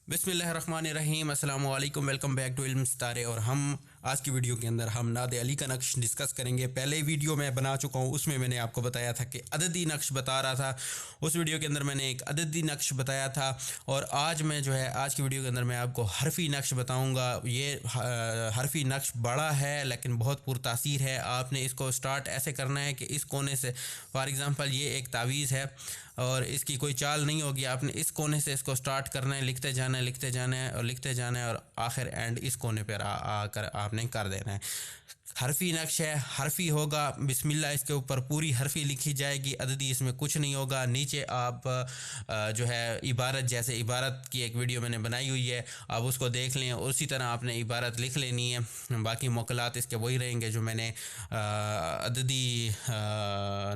بسم اللہ الرحمن الرحیم، السلام علیکم، ویلکم بیک ٹو علم ستارے۔ اور ہم آج کی ویڈیو کے اندر ہم ناد علی کا نقش ڈسکس کریں گے۔ پہلے ویڈیو میں بنا چکا ہوں، اس میں نے آپ کو بتایا تھا کہ عددی نقش بتا رہا تھا۔ اس ویڈیو کے اندر میں نے ایک عددی نقش بتایا تھا، اور آج کی ویڈیو کے اندر میں آپ کو حرفی نقش بتاؤں گا۔ یہ حرفی نقش بڑا ہے لیکن بہت پرتاثیر ہے۔ آپ نے اس کو سٹارٹ ایسے کرنا ہے کہ اس کونے سے، فار ایگزامپل یہ ایک تعویذ ہے اور اس کی کوئی چال نہیں ہوگی، آپ نے اس کونے سے اس کو سٹارٹ کرنا ہے، لکھتے جانا ہے اور آخر اینڈ اس کونے پر آ کر آپ نے کر دینا ہے۔ حرفی نقش ہے، حرفی ہوگا، بسم اللہ اس کے اوپر پوری حرفی لکھی جائے گی، عددی اس میں کچھ نہیں ہوگا۔ نیچے آپ عبارت، جیسے عبارت کی ایک ویڈیو میں نے بنائی ہوئی ہے، آپ اس کو دیکھ لیں، اسی طرح آپ نے عبارت لکھ لینی ہے۔ باقی موکلات اس کے وہی رہیں گے جو میں نے عددی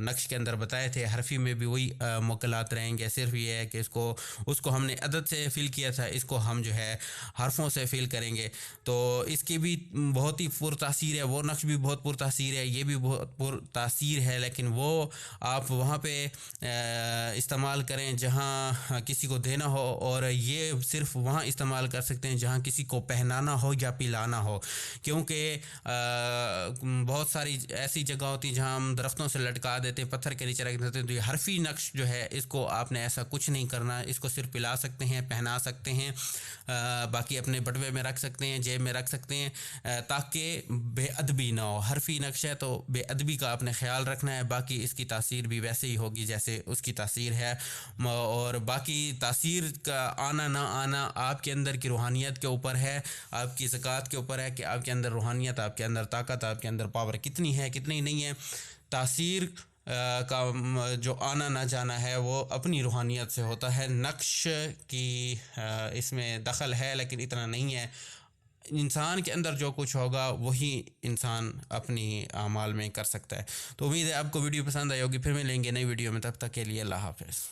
نقش کے اندر بتائے تھے۔ حرفی میں بھی وہی موکلات رہیں گے، صرف یہ ہے کہ اس کو ہم نے عدد سے فل کیا تھا، اس کو ہم حرفوں سے فل کریں گے۔ تو اس کی بھی بہت ہی پرتاثیر ہے، وہ نقش بھی بہت پرتاثیر ہے، یہ بھی بہت پرتاثیر ہے، لیکن وہ آپ وہاں پہ استعمال کریں جہاں کسی کو دینا ہو، اور یہ صرف وہاں استعمال کر سکتے ہیں جہاں کسی کو پہنانا ہو یا پلانا ہو، کیونکہ بہت ساری ایسی جگہ ہوتی ہیں جہاں ہم درختوں سے لٹکا دیتے ہیں، پتھر کے نیچے رکھ دیتے ہیں۔ تو یہ حرفی نقش اس کو آپ نے ایسا کچھ نہیں کرنا، اس کو صرف پلا سکتے ہیں، پہنا سکتے ہیں، باقی اپنے بٹوے میں رکھ سکتے ہیں، جیب میں رکھ سکتے ہیں، تاکہ بے ادبی نہ ہو۔ حرفی نقش ہے تو بے ادبی کا آپ نے خیال رکھنا ہے، باقی اس کی تاثیر بھی ویسے ہی ہوگی جیسے اس کی تاثیر ہے۔ اور باقی تاثیر کا آنا نہ آنا آپ کے اندر کی روحانیت کے اوپر ہے، آپ کی زکوٰۃ کے اوپر ہے کہ آپ کے اندر روحانیت، آپ کے اندر طاقت، آپ کے اندر پاور کتنی ہے کتنی نہیں ہے۔ تاثیر کا جو آنا نہ جانا ہے وہ اپنی روحانیت سے ہوتا ہے۔ نقش کی اس میں دخل ہے لیکن اتنا نہیں ہے۔ انسان کے اندر جو کچھ ہوگا وہی انسان اپنی اعمال میں کر سکتا ہے۔ تو امید ہے آپ کو ویڈیو پسند آئی ہوگی، پھر ملیں گے نئی ویڈیو میں، تب تک کے لیے اللہ حافظ۔